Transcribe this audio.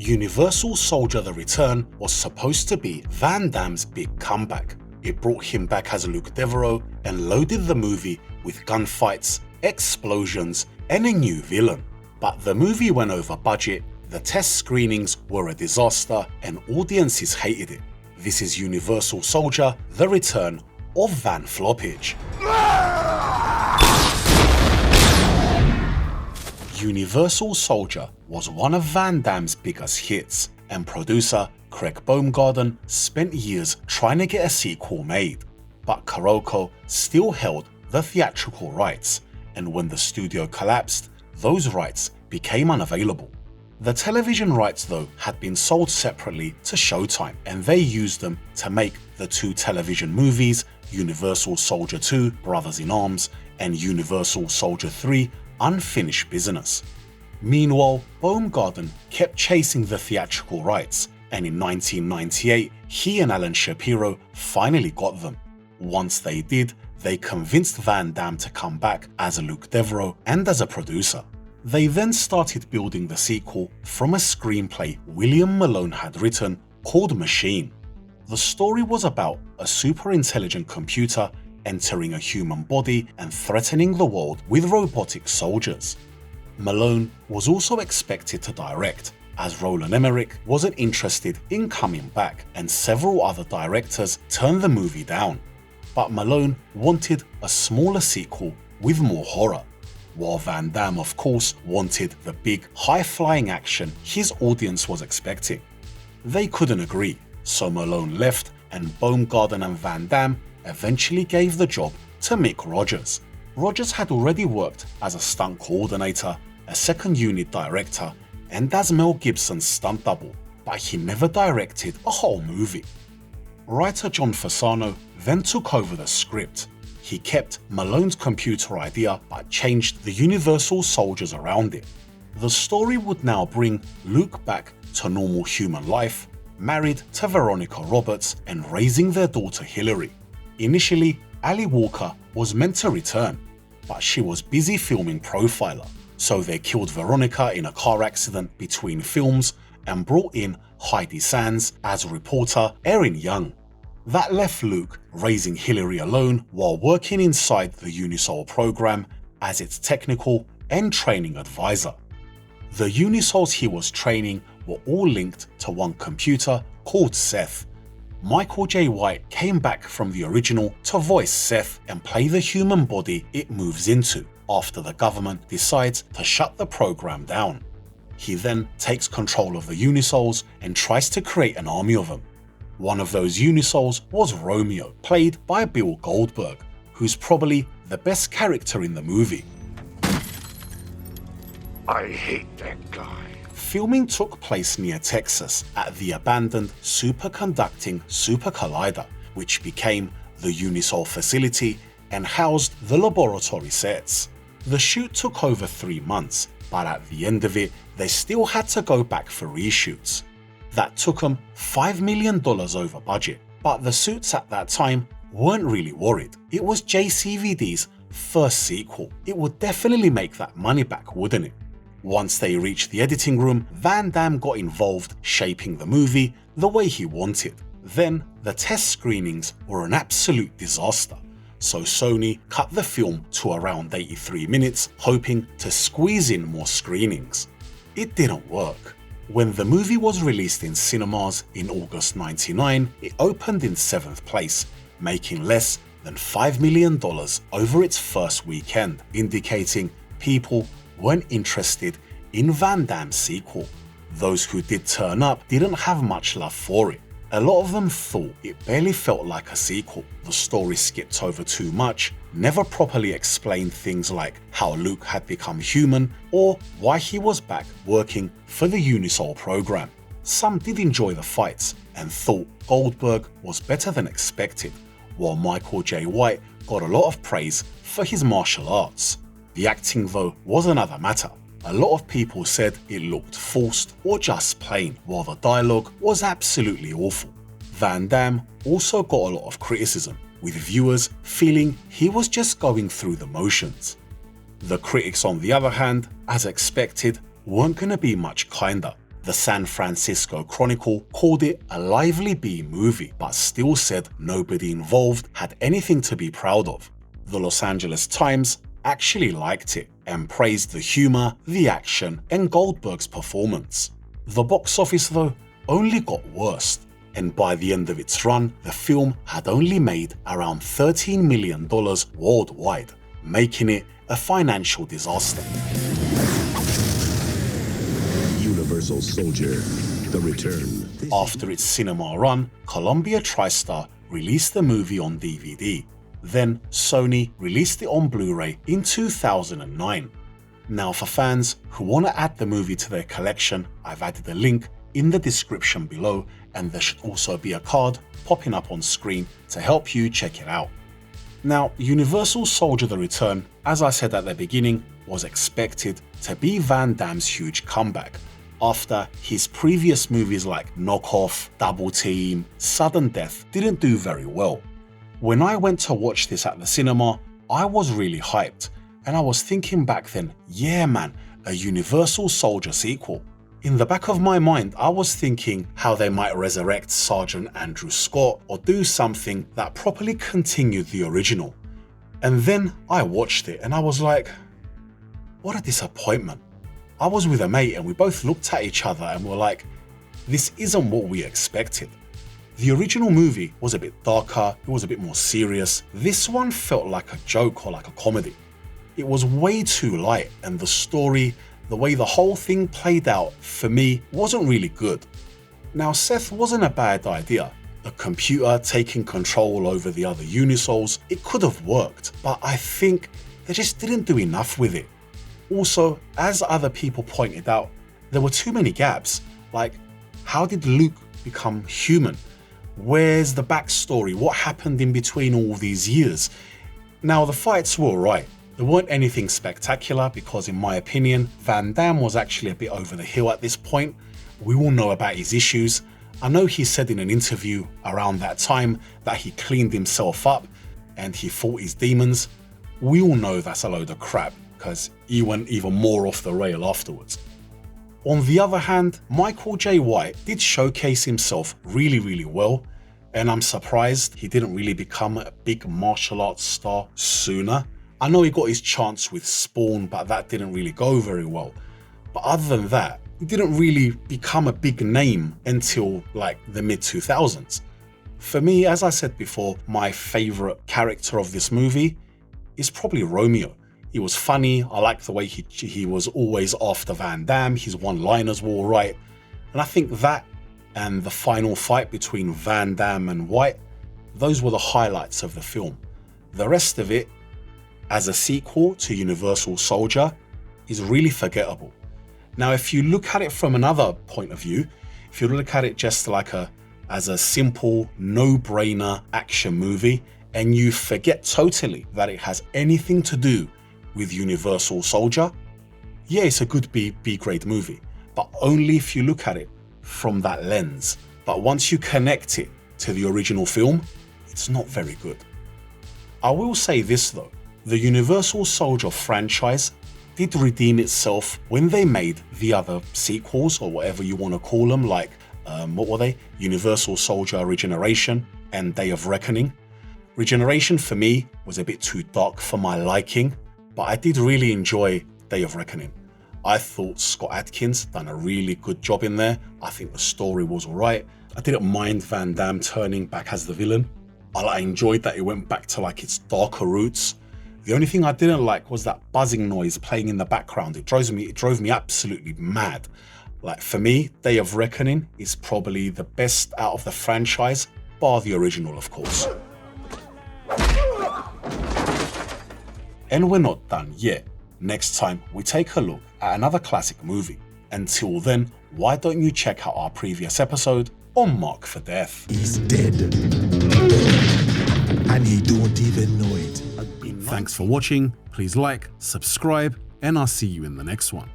Universal Soldier: The Return was supposed to be Van Damme's big comeback. It brought him back as Luc Deveraux and loaded the movie with gunfights, explosions, and a new villain. But the movie went over budget, the test screenings were a disaster, and audiences hated it. This is Universal Soldier: The Return of Van Floppage. Universal Soldier was one of Van Damme's biggest hits, and producer Craig Baumgarten spent years trying to get a sequel made. But Kuroko still held the theatrical rights, and when the studio collapsed, those rights became unavailable. The television rights though had been sold separately to Showtime, and they used them to make the two television movies Universal Soldier 2: Brothers in Arms and Universal Soldier 3: Unfinished Business. Meanwhile, Baumgarten kept chasing the theatrical rights, and in 1998 he and Alan Shapiro finally got them. Once they did, they convinced Van Damme to come back as Luc Deveraux and as a producer. They then started building the sequel from a screenplay William Malone had written called Machine. The story was about a super intelligent computer entering a human body and threatening the world with robotic soldiers. Malone was also expected to direct, as Roland Emmerich wasn't interested in coming back, and several other directors turned the movie down. But Malone wanted a smaller sequel with more horror, while Van Damme of course wanted the big high-flying action his audience was expecting. They couldn't agree, so Malone left and Baumgarten and Van Damme eventually gave the job to Mick Rogers. Rogers had already worked as a stunt coordinator, a second unit director, and as Mel Gibson's stunt double, but he never directed a whole movie. Writer John Fasano then took over the script. He kept Malone's computer idea but changed the Universal Soldiers around it. The story would now bring Luke back to normal human life, married to Veronica Roberts and raising their daughter Hillary. Initially, Ali Walker was meant to return, but she was busy filming Profiler, so they killed Veronica in a car accident between films and brought in Heidi Sands as reporter Erin Young. That left Luke raising Hillary alone while working inside the Unisol program as its technical and training advisor. The Unisols he was training were all linked to one computer called Seth. Michael J. White came back from the original to voice Seth and play the human body it moves into after the government decides to shut the program down. He then takes control of the Unisols and tries to create an army of them. One of those Unisols was Romeo, played by Bill Goldberg, who's probably the best character in the movie. I hate that guy. Filming took place near Texas at the abandoned superconducting Super Collider, which became the Unisol facility and housed the laboratory sets. The shoot took over 3 months, but at the end of it, they still had to go back for reshoots. That took them $5 million over budget, but the suits at that time weren't really worried. It was JCVD's first sequel. It would definitely make that money back, wouldn't it? Once they reached the editing room, Van Damme got involved shaping the movie the way he wanted. Then, the test screenings were an absolute disaster, so Sony cut the film to around 83 minutes, hoping to squeeze in more screenings. It didn't work. When the movie was released in cinemas in August '99, it opened in 7th place, making less than $5 million over its first weekend, indicating people weren't interested in Van Damme's sequel. Those who did turn up didn't have much love for it. A lot of them thought it barely felt like a sequel. The story skipped over too much, never properly explained things like how Luke had become human or why he was back working for the Unisol program. Some did enjoy the fights and thought Goldberg was better than expected, while Michael J. White got a lot of praise for his martial arts. The acting though was another matter. A lot of people said it looked forced or just plain, while the dialogue was absolutely awful. Van Damme also got a lot of criticism, with viewers feeling he was just going through the motions. The critics on the other hand, as expected, weren't going to be much kinder. The San Francisco Chronicle called it a lively B-movie, but still said nobody involved had anything to be proud of. The Los Angeles Times actually liked it and praised the humor, the action, and Goldberg's performance. The box office, though, only got worse, and by the end of its run, the film had only made around $13 million worldwide, making it a financial disaster. Universal Soldier: The Return. After its cinema run, Columbia TriStar released the movie on DVD. Then Sony released it on Blu-ray in 2009. Now for fans who want to add the movie to their collection, I've added a link in the description below, and there should also be a card popping up on screen to help you check it out. Now, Universal Soldier: The Return, as I said at the beginning, was expected to be Van Damme's huge comeback after his previous movies like Knockoff, Double Team, Sudden Death didn't do very well. When I went to watch this at the cinema, I was really hyped, and I was thinking back then, yeah man, a Universal Soldier sequel. In the back of my mind, I was thinking how they might resurrect Sergeant Andrew Scott or do something that properly continued the original. And then I watched it and I was like, what a disappointment. I was with a mate and we both looked at each other and were like, this isn't what we expected. The original movie was a bit darker, it was a bit more serious. This one felt like a joke or like a comedy. It was way too light, and the story, the way the whole thing played out, for me, wasn't really good. Now, Seth wasn't a bad idea. A computer taking control over the other Unisouls, it could have worked, but I think they just didn't do enough with it. Also, as other people pointed out, there were too many gaps. Like, how did Luke become human? Where's the backstory? What happened in between all these years? Now, the fights were alright. There weren't anything spectacular because, in my opinion, Van Damme was actually a bit over the hill at this point. We all know about his issues. I know he said in an interview around that time that he cleaned himself up and he fought his demons. We all know that's a load of crap because he went even more off the rail afterwards. On the other hand, Michael J. White did showcase himself really well, and I'm surprised he didn't really become a big martial arts star sooner. I know he got his chance with Spawn, but that didn't really go very well. But other than that, he didn't really become a big name until like the mid-2000s. For me, as I said before, my favourite character of this movie is probably Romeo. He was funny, I liked the way he was always after Van Damme, his one-liners were alright. And I think that and the final fight between Van Damme and White, those were the highlights of the film. The rest of it, as a sequel to Universal Soldier, is really forgettable. Now, if you look at it from another point of view, if you look at it just like as a simple, no-brainer action movie, and you forget totally that it has anything to do with Universal Soldier, yeah, it's a good B-grade movie, but only if you look at it from that lens. But once you connect it to the original film, it's not very good. I will say this though, the Universal Soldier franchise did redeem itself when they made the other sequels, or whatever you want to call them, like, what were they? Universal Soldier Regeneration and Day of Reckoning. Regeneration for me was a bit too dark for my liking, but I did really enjoy Day of Reckoning. I thought Scott Adkins done a really good job in there. I think the story was alright. I didn't mind Van Damme turning back as the villain. I enjoyed that it went back to like its darker roots. The only thing I didn't like was that buzzing noise playing in the background. It drove me absolutely mad. Like, for me, Day of Reckoning is probably the best out of the franchise, bar the original, of course. And we're not done yet. Next time, we take a look at another classic movie. Until then, why don't you check out our previous episode on Mark for Death. He's dead. And he don't even know it. Thanks for watching. Please like, subscribe, and I'll see you in the next one.